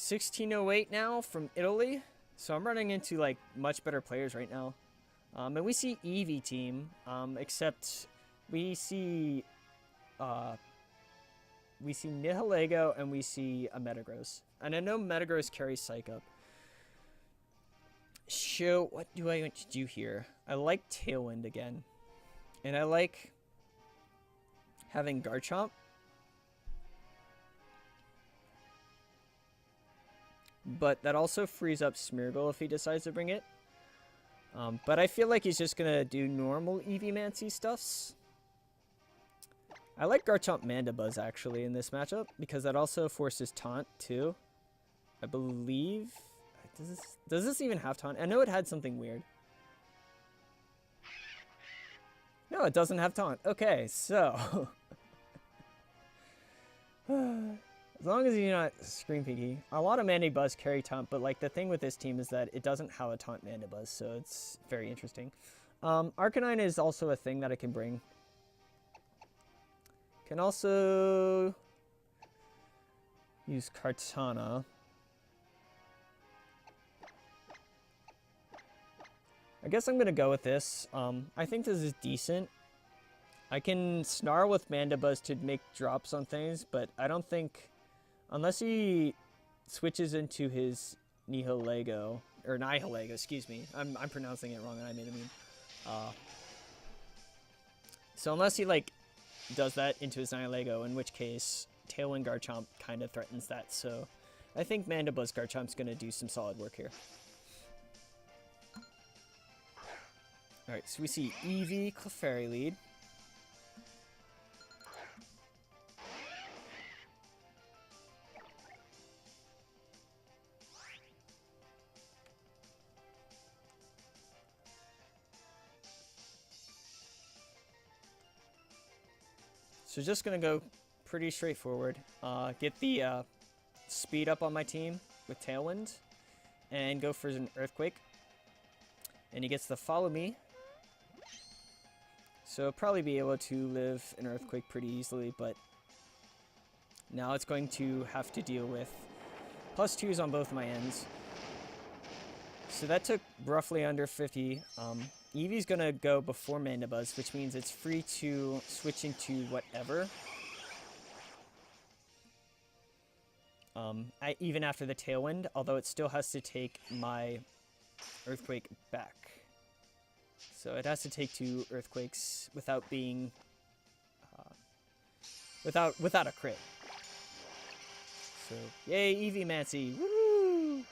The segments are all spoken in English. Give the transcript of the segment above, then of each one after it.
1608 now from Italy. So I'm running into like much better players right now. And we see Eevee team, except we see Nihilego and we see a Metagross. And I know Metagross carries Psych Up. So what do I want to do here? I like Tailwind again. And I like having Garchomp. But that also frees up Smeargle if he decides to bring it. But I feel like he's just going to do normal eeveemancy stuffs. I like Garchomp Mandibuzz actually in this matchup because that also forces Taunt too. I believe... Does this even have Taunt? I know it had something weird. No, it doesn't have Taunt. Okay, so... As long as you're not Scream Peaky. A lot of Mandibuzz carry Taunt, but like the thing with this team is that it doesn't have a Taunt Mandibuzz, so it's very interesting. Arcanine is also a thing that I can bring. Can also use Kartana. I guess I'm going to go with this. I think this is decent. I can Snarl with Mandibuzz to make drops on things, but I don't think... Unless he switches into his Nihilego, or Nihilego, excuse me. I'm pronouncing it wrong and I made a meme. So unless he, like, does that into his Nihilego, in which case Tailwind Garchomp kind of threatens that. So I think Mandibuzz Garchomp's going to do some solid work here. Alright, so we see Eevee, Clefairy lead. So just going to go pretty straightforward. Get the speed up on my team with Tailwind and go for an Earthquake. And he gets to follow me. So probably be able to live an Earthquake pretty easily, but now it's going to have to deal with +2s on both my ends. So that took roughly under 50. Eevee's going to go before Mandibuzz, which means it's free to switch into whatever. Even after the Tailwind, although it still has to take my Earthquake back. So it has to take 2 Earthquakes without being... without a crit. So, yay, eeveemancy! Woo!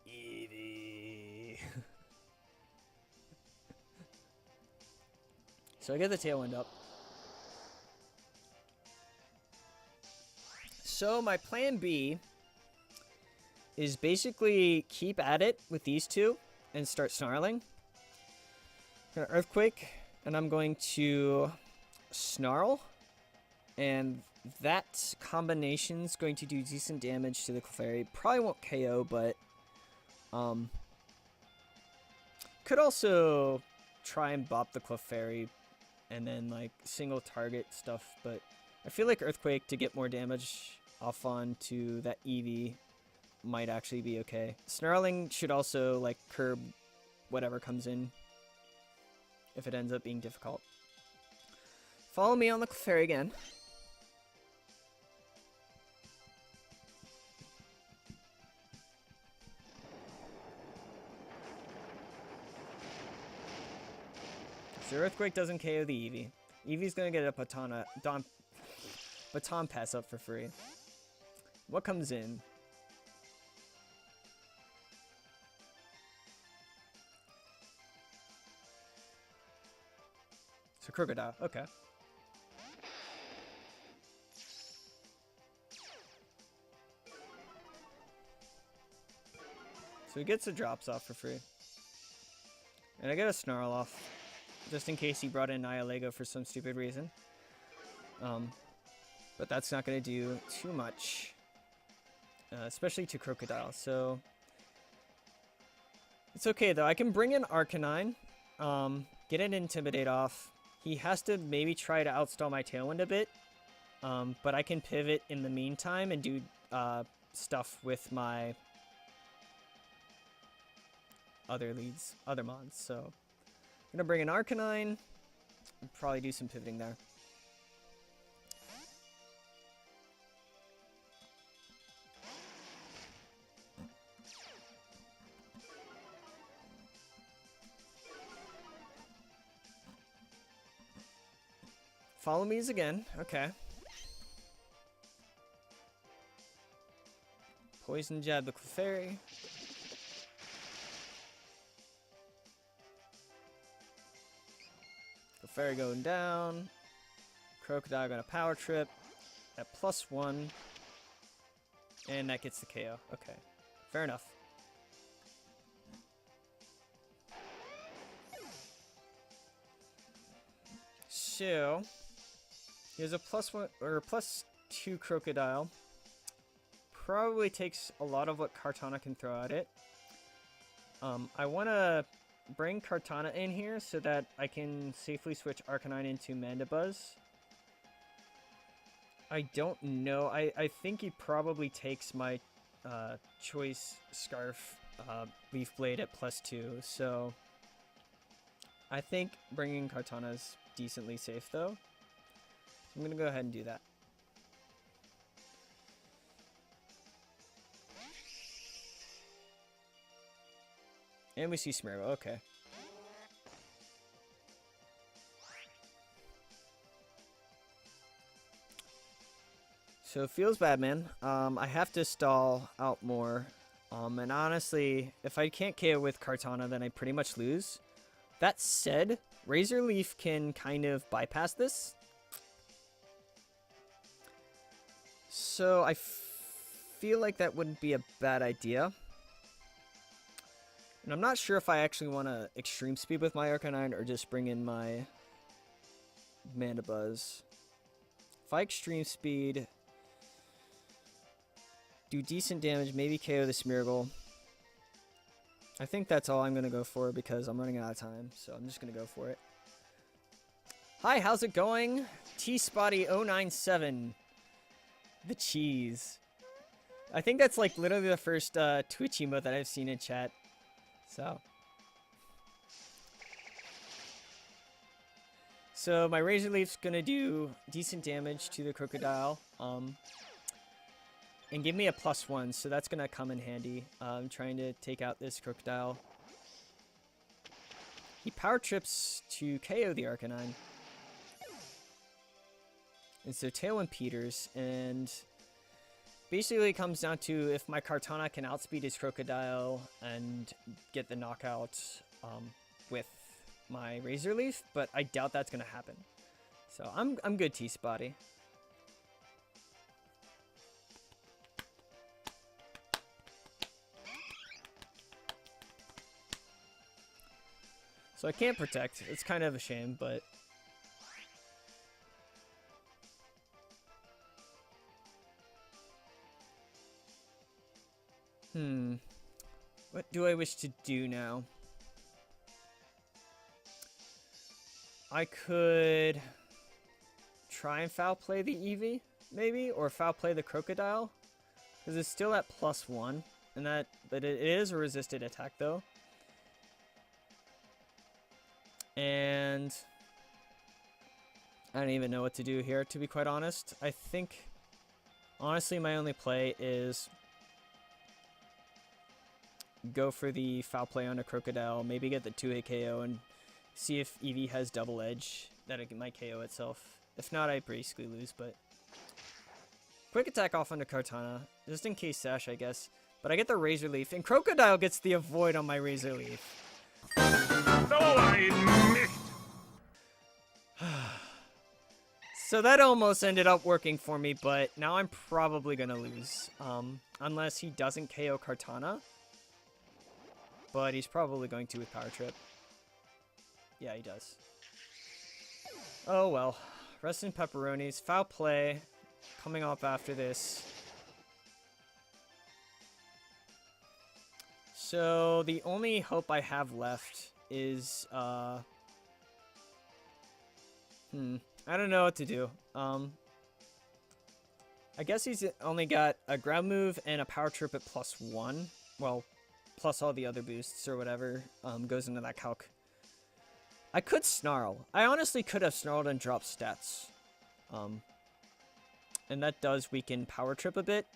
Eevee! So I get the Tailwind up. So my plan B is basically keep at it with these two and start snarling. I'm gonna Earthquake, and I'm going to Snarl, and that combination's going to do decent damage to the Clefairy. Probably won't KO, but could also try and bop the Clefairy and then like single target stuff, but I feel like Earthquake to get more damage off onto that Eevee might actually be okay. Snarling should also like curb whatever comes in if it ends up being difficult. Follow me on the Clefairy again. So Earthquake doesn't KO the Eevee. Eevee's gonna get a Baton Pass up for free. What comes in? So Crocodile, okay. So he gets the drops off for free. And I get a Snarl off, just in case he brought in Nihilego for some stupid reason. But that's not going to do too much, especially to Crocodile. So it's okay though. I can bring in Arcanine, get an Intimidate off. He has to maybe try to outstall my Tailwind a bit. But I can pivot in the meantime and do stuff with my other mons. So I'm gonna bring an Arcanine and probably do some pivoting there. Follow me's again. Okay. Poison jab the Clefairy. Clefairy going down. Crocodile gonna power trip at +1. And that gets the KO. Okay. Fair enough. So he has a +1 or +2 Crocodile. Probably takes a lot of what Kartana can throw at it. I want to bring Kartana in here so that I can safely switch Arcanine into Mandibuzz. I don't know. I think he probably takes my Choice Scarf Leaf Blade at +2. So I think bringing Kartana is decently safe though. I'm going to go ahead and do that. And we see Smeargle, okay. So it feels bad, man. I have to stall out more. And honestly, if I can't KO with Kartana, then I pretty much lose. That said, Razor Leaf can kind of bypass this. So I feel like that wouldn't be a bad idea. And I'm not sure if I actually want to Extreme Speed with my Arcanine or just bring in my Mandibuzz. If I Extreme Speed, do decent damage, maybe KO the Smeargle. I think that's all I'm going to go for because I'm running out of time, so I'm just going to go for it. Hi, how's it going? T-Spotty097. The cheese. I think that's like literally the first Twitch emote that I've seen in chat. So my Razor Leaf's gonna do decent damage to the Crocodile, and give me a +1, so that's gonna come in handy. I'm trying to take out this Crocodile. He power trips to KO the Arcanine. And so Tailwind Peters, and basically it comes down to if my Kartana can outspeed his Crocodile and get the knockout with my Razor Leaf, but I doubt that's gonna happen. So I'm good, T-Spotty. So I can't protect. It's kind of a shame, but what do I wish to do now? I could try and foul play the Eevee, maybe, or foul play the Crocodile, because it's still at +1, and but it is a resisted attack though. And I don't even know what to do here, to be quite honest. I think, honestly, my only play is go for the foul play on a Crocodile, maybe get the 2-hit KO and see if Eevee has double edge that it might KO itself. If not, I basically lose, but quick attack off onto Kartana, just in case Sash, I guess. But I get the Razor Leaf, and Crocodile gets the avoid on my Razor Leaf. So I missed. So that almost ended up working for me, but now I'm probably gonna lose, unless he doesn't KO Kartana. But he's probably going to with Power Trip. Yeah, he does. Oh well. Rest in pepperonis. Foul play. Coming up after this. So the only hope I have left is I don't know what to do. I guess he's only got a ground move and a power trip at +1. Well, plus all the other boosts or whatever goes into that calc. I could snarl. I honestly could have snarled and dropped stats. And that does weaken power trip a bit.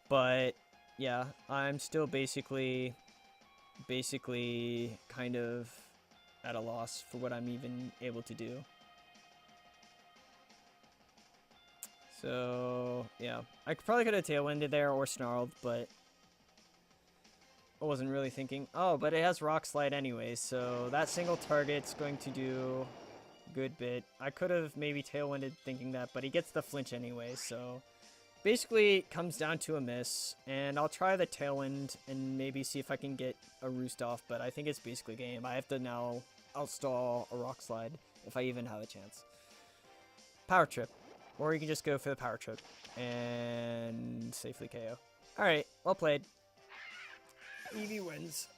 But yeah, I'm still basically kind of at a loss for what I'm even able to do. So yeah, I probably could have tailwinded there or snarled, but I wasn't really thinking. Oh, but it has rock slide anyways, so that single target's going to do a good bit. I could have maybe tailwinded thinking that, but he gets the flinch anyway, so basically it comes down to a miss, and I'll try the tailwind and maybe see if I can get a roost off, but I think it's basically game. I have to now outstall a rock slide if I even have a chance. Power trip. Or you can just go for the power trip and safely KO. Alright, well played. Eevee wins.